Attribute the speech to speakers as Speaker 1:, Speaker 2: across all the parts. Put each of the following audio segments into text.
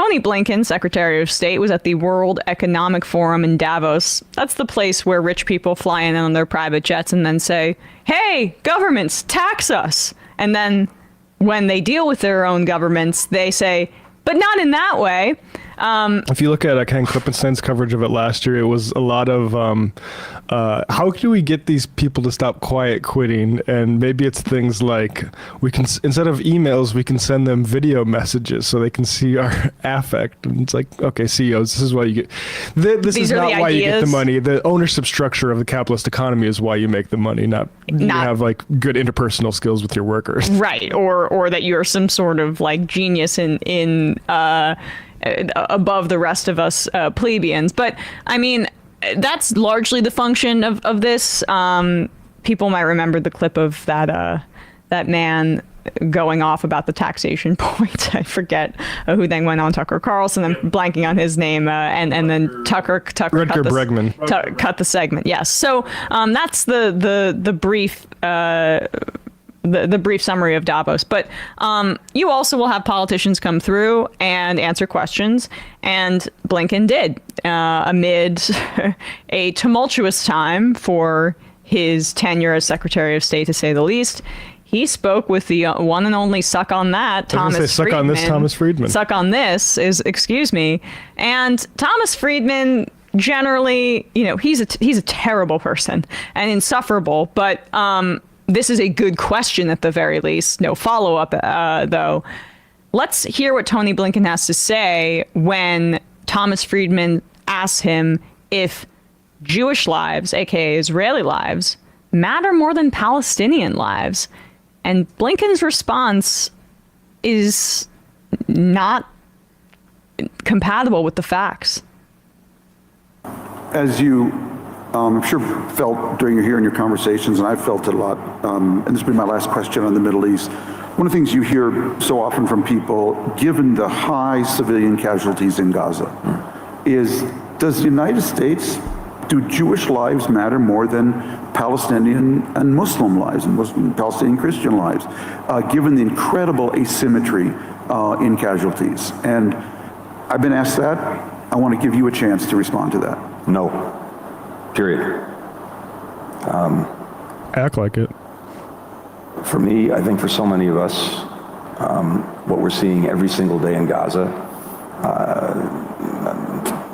Speaker 1: Tony Blinken, Secretary of State, was at the World Economic Forum in Davos. That's the place where rich people fly in on their private jets and then say, hey, governments, tax us. And then when they deal with their own governments, they say, but not in that way.
Speaker 2: If you look at Ken Klippenstein's coverage of it last year, it was a lot of how do we get these people to stop quiet quitting? And maybe it's things like we can, instead of emails, we can send them video messages so they can see our affect. And it's like, okay, CEOs, this is why you get. This is not why you get the money. The ownership structure of the capitalist economy is why you make the money, not you have like good interpersonal skills with your workers.
Speaker 1: Right, or that you're some sort of like genius in above the rest of us plebeians. But I mean, that's largely the function of this. People might remember the clip of that man going off about the taxation point. I forget who then went on, Tucker Carlson. I'm blanking on his name, and then Tucker
Speaker 2: Rutger Bregman
Speaker 1: cut the segment. Yes. So that's the brief. The brief summary of Davos. But you also will have politicians come through and answer questions. And Blinken did amid a tumultuous time for his tenure as Secretary of State, to say the least. He spoke with the one and only suck on that, Thomas Friedman.
Speaker 2: Suck on this, Thomas Friedman.
Speaker 1: Suck on this is, excuse me. And Thomas Friedman, generally, you know, he's a terrible person and insufferable, but this is a good question at the very least. No follow-up, though. Let's hear what Tony Blinken has to say when Thomas Friedman asks him if Jewish lives, aka Israeli lives, matter more than Palestinian lives. And Blinken's response is not compatible with the facts.
Speaker 3: As you I'm sure felt during your hearing your conversations, and I've felt it a lot, and this will be my last question on the Middle East. One of the things you hear so often from people, given the high civilian casualties in Gaza, is does the United States, do Jewish lives matter more than Palestinian and Muslim lives, and Muslim, Palestinian Christian lives, given the incredible asymmetry in casualties? And I've been asked that. I want to give you a chance to respond to that.
Speaker 4: No. Period.
Speaker 2: Act like it.
Speaker 4: For me, I think for so many of us, what we're seeing every single day in Gaza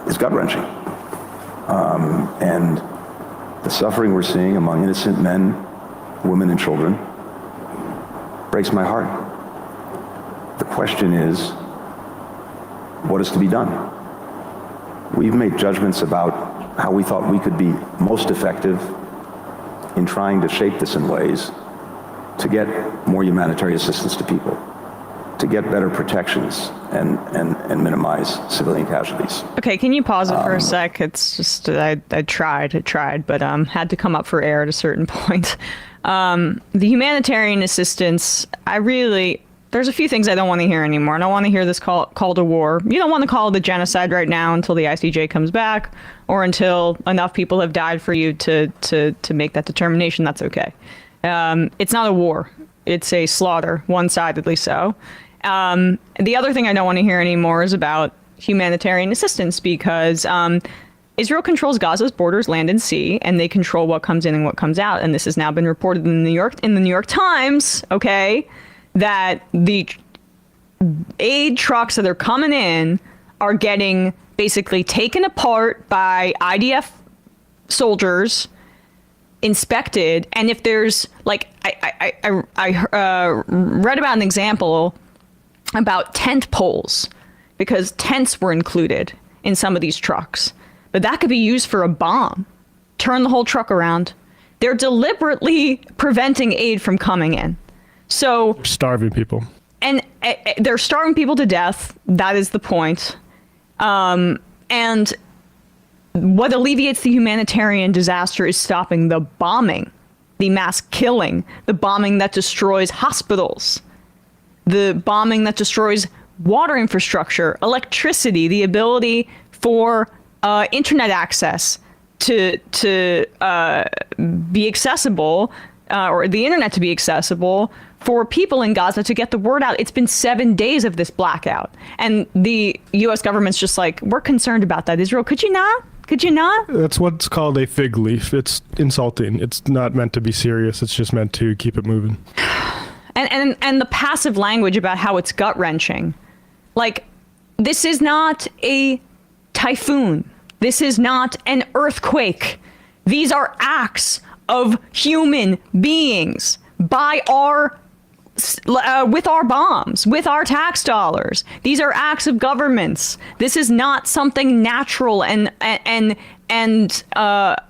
Speaker 4: is gut-wrenching. And the suffering we're seeing among innocent men, women, and children breaks my heart. The question is, what is to be done? We've made judgments about how we thought we could be most effective in trying to shape this in ways to get more humanitarian assistance to people, to get better protections and minimize civilian casualties.
Speaker 1: Okay, can you pause it for a sec? It's just, I tried, but had to come up for air at a certain point. The humanitarian assistance, there's a few things I don't want to hear anymore. I don't want to hear this call to war. You don't want to call it a genocide right now until the ICJ comes back or until enough people have died for you to make that determination. That's okay. It's not a war. It's a slaughter, one-sidedly so. The other thing I don't want to hear anymore is about humanitarian assistance because Israel controls Gaza's borders, land and sea, and they control what comes in and what comes out. And this has now been reported in the New York Times, okay, that the aid trucks that are coming in are getting basically taken apart by IDF soldiers, inspected, and if there's like I read about an example about tent poles because tents were included in some of these trucks, but that could be used for a bomb. Turn the whole truck around. They're deliberately preventing aid from coming in. So
Speaker 2: starving people.
Speaker 1: And they're starving people to death. That is the point. And what alleviates the humanitarian disaster is stopping the bombing, the mass killing, the bombing that destroys hospitals, the bombing that destroys water infrastructure, electricity, the ability for internet access to be accessible, or the internet to be accessible for people in Gaza to get the word out. It's been 7 days of this blackout. And the U.S. government's just like, we're concerned about that. Israel, could you not? Could you not?
Speaker 2: That's what's called a fig leaf. It's insulting. It's not meant to be serious. It's just meant to keep it moving.
Speaker 1: And the passive language about how it's gut-wrenching. Like, this is not a typhoon. This is not an earthquake. These are acts of human beings by our with our bombs, with our tax dollars. These are acts of governments. This is not something natural and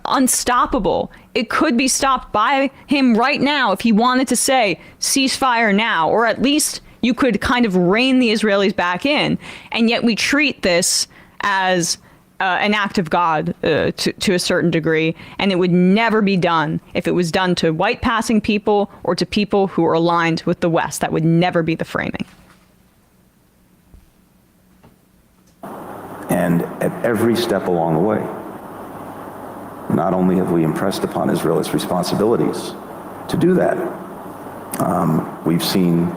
Speaker 1: unstoppable. It could be stopped by him right now if he wanted to say ceasefire now, or at least you could kind of rein the Israelis back in. And yet we treat this as an act of God to a certain degree, and it would never be done if it was done to white passing people or to people who are aligned with the West. That would never be the framing.
Speaker 4: And at every step along the way, not only have we impressed upon Israel its responsibilities to do that, we've seen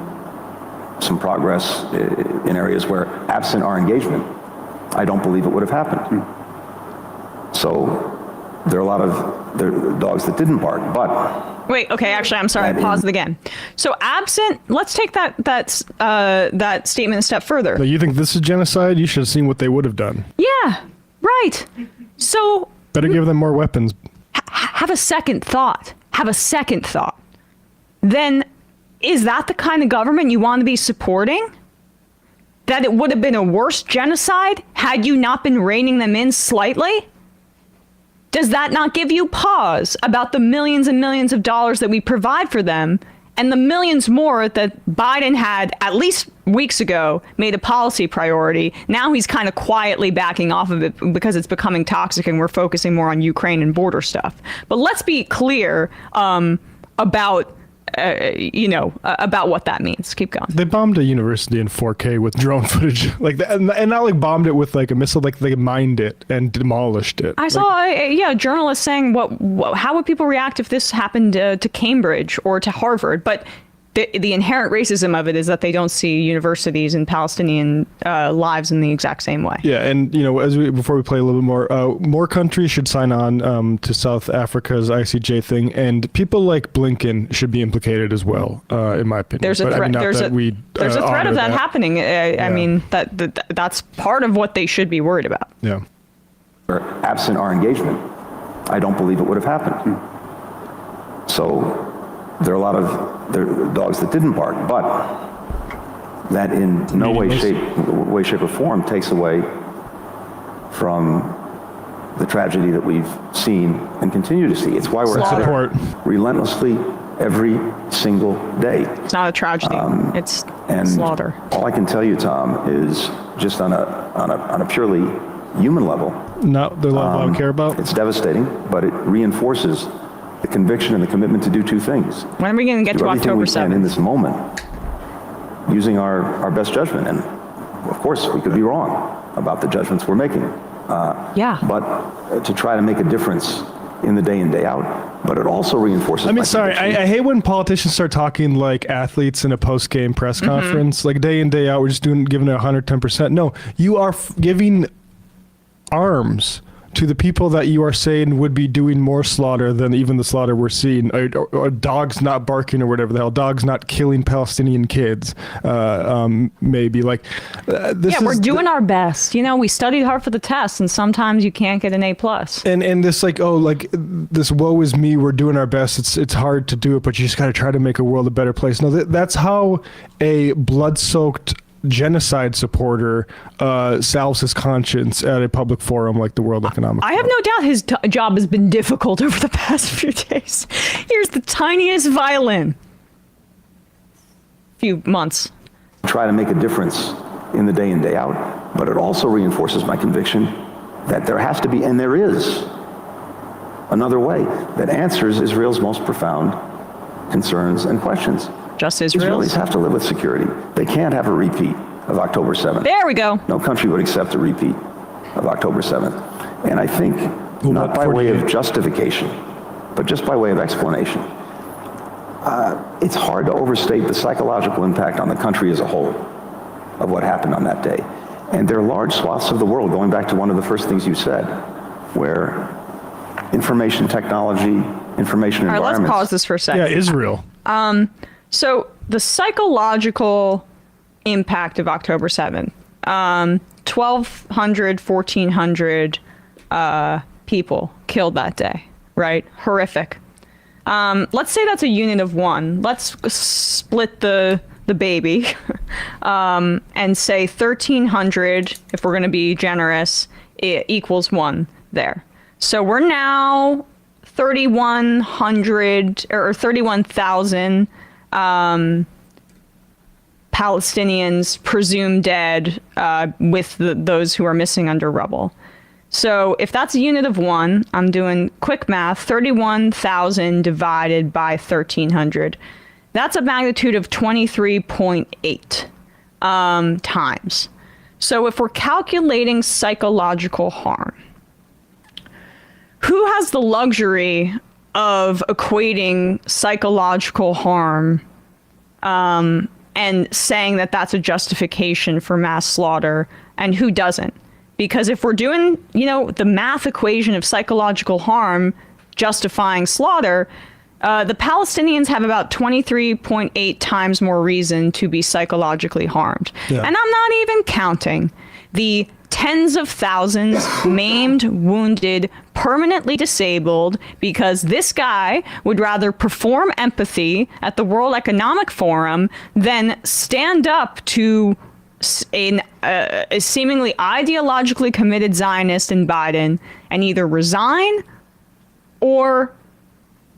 Speaker 4: some progress in areas where, absent our engagement, I don't believe it would have happened. So there are a lot of dogs that didn't bark, but...
Speaker 1: Wait, okay, actually, I'm sorry, I paused it again. So absent, let's take that statement a step further.
Speaker 2: Now, you think this is genocide? You should have seen what they would have done.
Speaker 1: Yeah, right. So...
Speaker 2: Better give them more weapons.
Speaker 1: Have a second thought. Have a second thought. Then, is that the kind of government you want to be supporting? That it would have been a worse genocide had you not been reining them in slightly? Does that not give you pause about the millions and millions of dollars that we provide for them and the millions more that Biden had at least weeks ago made a policy priority? Now he's kind of quietly backing off of it because it's becoming toxic and we're focusing more on Ukraine and border stuff. But let's be clear about what that means. Keep going.
Speaker 2: They bombed a university in 4K with drone footage, and not like bombed it with like a missile, like they mined it and demolished it.
Speaker 1: I saw a journalist saying, how would people react if this happened to Cambridge or to Harvard? But the inherent racism of it is that they don't see universities and Palestinian lives in the exact same way.
Speaker 2: Yeah, and before we play a little bit more countries should sign on to South Africa's ICJ thing, and people like Blinken should be implicated as well, in my opinion.
Speaker 1: There's a threat. There's a threat of that happening. I mean, that's part of what they should be worried about.
Speaker 2: Yeah.
Speaker 4: Absent our engagement, I don't believe it would have happened. So there are a lot of dogs that didn't bark, but that in no way, shape, or form takes away from the tragedy that we've seen and continue to see. It's why we're at it relentlessly every single day.
Speaker 1: It's not a tragedy. It's slaughter.
Speaker 4: All I can tell you, Tom, is just on a purely human level.
Speaker 2: Not the level I care about.
Speaker 4: It's devastating, but it reinforces the conviction and the commitment to do two things.
Speaker 1: When are we going to get to October 7th?
Speaker 4: In this moment, using our best judgment. And of course, we could be wrong about the judgments we're making. But to try to make a difference in the day in, day out. But it also reinforces...
Speaker 2: I hate when politicians start talking like athletes in a post-game press conference. Like day in, day out, we're just giving it 110%. No, you are giving arms to the people that you are saying would be doing more slaughter than even the slaughter we're seeing, or dogs not barking or whatever the hell, dogs not killing Palestinian kids, maybe. Like,
Speaker 1: we're doing our best. We studied hard for the test, and sometimes you can't get an A+.
Speaker 2: And this this woe is me, we're doing our best. It's hard to do it, but you just got to try to make a world a better place. No, that's how a blood-soaked genocide supporter salves his conscience at a public forum like the World Economic Forum.
Speaker 1: I have no doubt his job has been difficult over the past few days. Here's the tiniest violin. Few months.
Speaker 4: Try to make a difference in the day in, day out, but it also reinforces my conviction that there has to be, and there is, another way that answers Israel's most profound concerns and questions.
Speaker 1: Just Israel.
Speaker 4: Israelis have to live with security. They can't have a repeat of October 7th.
Speaker 1: There we go.
Speaker 4: No country would accept a repeat of October 7th. And I think, not by way of justification, but just by way of explanation, it's hard to overstate the psychological impact on the country as a whole of what happened on that day. And there are large swaths of the world, going back to one of the first things you said, where information technology, information
Speaker 1: All right,
Speaker 4: environments...
Speaker 1: let's pause this for a second.
Speaker 2: Yeah, Israel.
Speaker 1: So the psychological impact of October 7th, 1,200, 1,400 people killed that day, right? Horrific. Let's say that's a unit of one. Let's split the baby and say 1,300, if we're going to be generous, equals one there. So we're now 3,100 or 31,000 Palestinians presumed dead with those who are missing under rubble. So if that's a unit of one, I'm doing quick math, 31,000 divided by 1,300. That's a magnitude of 23.8 times. So if we're calculating psychological harm, who has the luxury of equating psychological harm and saying that that's a justification for mass slaughter, and who doesn't? Because if we're doing, the math equation of psychological harm justifying slaughter, the Palestinians have about 23.8 times more reason to be psychologically harmed.
Speaker 2: Yeah.
Speaker 1: And I'm not even counting the tens of thousands maimed, wounded, permanently disabled, because this guy would rather perform empathy at the World Economic Forum than stand up to a seemingly ideologically committed Zionist in Biden and either resign or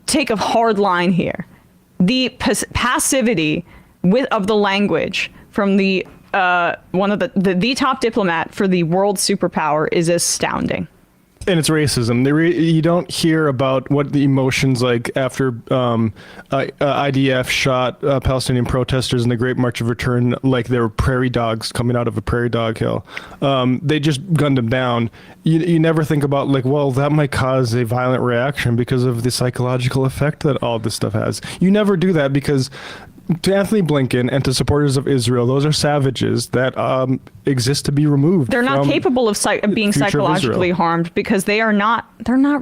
Speaker 1: take a hard line here. The passivity of the language from the one of the top diplomat for the world superpower is astounding.
Speaker 2: And it's racism. You don't hear about what the emotions like after IDF shot Palestinian protesters in the Great March of Return, like they were prairie dogs coming out of a prairie dog hill. They just gunned them down. You never think about that might cause a violent reaction because of the psychological effect that all this stuff has. You never do that because to Anthony Blinken and to supporters of Israel, those are savages that exist to be removed.
Speaker 1: They're not capable of being psychologically harmed because they're not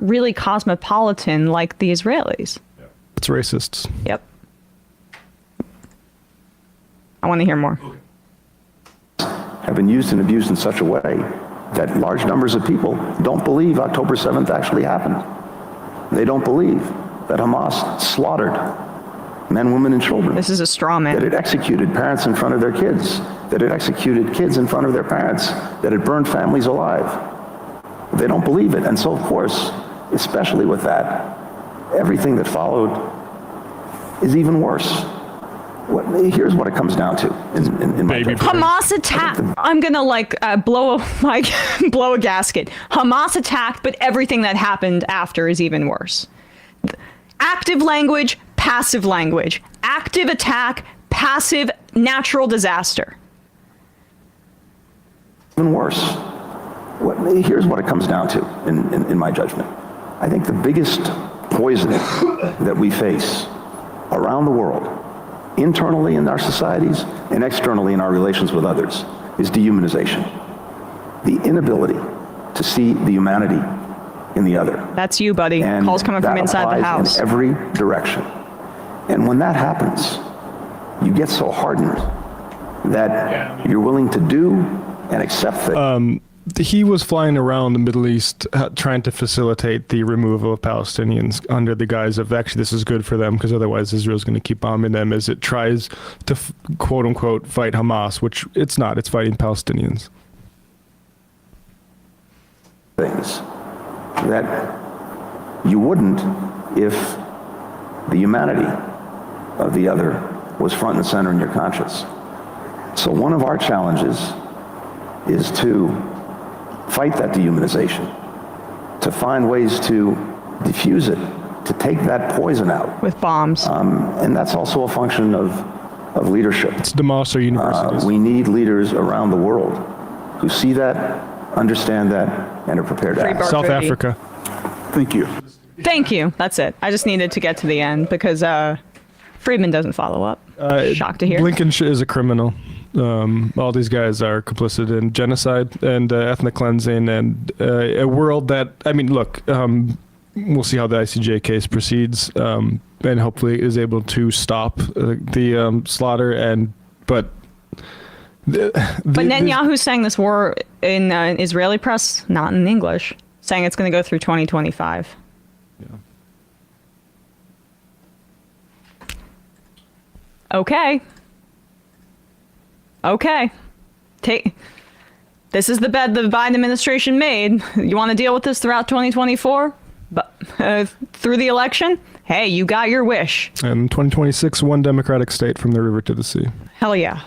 Speaker 1: really cosmopolitan like the Israelis.
Speaker 2: It's racists.
Speaker 1: Yep. I want to hear more.
Speaker 4: Have been used and abused in such a way that large numbers of people don't believe October 7th actually happened. They don't believe that Hamas slaughtered men, women, and children.
Speaker 1: This is a straw man.
Speaker 4: That it executed parents in front of their kids. That it executed kids in front of their parents. That it burned families alive. They don't believe it. And so, of course, especially with that, everything that followed is even worse. Here's what it comes down to in my judgment.
Speaker 1: Hamas attacked. I'm gonna blow a gasket. Hamas attacked, but everything that happened after is even worse. Active language, passive language. Active attack, passive natural disaster.
Speaker 4: Even worse. Here's what it comes down to in my judgment. I think the biggest poison that we face around the world, internally in our societies and externally in our relations with others, is dehumanization. The inability to see the humanity in the other.
Speaker 1: That's you, buddy.
Speaker 4: And
Speaker 1: calls coming from inside the house.
Speaker 4: In every direction. And when that happens, you get so hardened that you're willing to do and accept things.
Speaker 2: He was flying around the Middle East trying to facilitate the removal of Palestinians under the guise of actually this is good for them because otherwise Israel's going to keep bombing them as it tries to quote unquote fight Hamas, which it's not. It's fighting Palestinians.
Speaker 4: Things that you wouldn't if the humanity of the other was front and center in your conscience. So one of our challenges is to fight that dehumanization, to find ways to diffuse it, to take that poison out.
Speaker 1: With bombs.
Speaker 4: And that's also a function of leadership.
Speaker 2: It's demolish our universities.
Speaker 4: We need leaders around the world who see that, understand that, and are prepared to act.
Speaker 2: South Africa.
Speaker 3: Thank you.
Speaker 1: Thank you. That's it. I just needed to get to the end because Friedman doesn't follow up. Shocked to hear.
Speaker 2: Blinken is a criminal. All these guys are complicit in genocide and ethnic cleansing and a world that, I mean, look, we'll see how the ICJ case proceeds and hopefully is able to stop the slaughter. But
Speaker 1: Netanyahu's saying this war in Israeli press, not in English, saying it's going to go through 2025.
Speaker 2: Yeah.
Speaker 1: Okay. This is the bed the Biden administration made. You want to deal with this throughout 2024? But through the election? Hey, you got your wish.
Speaker 2: And 2026, one Democratic state from the river to the sea.
Speaker 1: Hell yeah.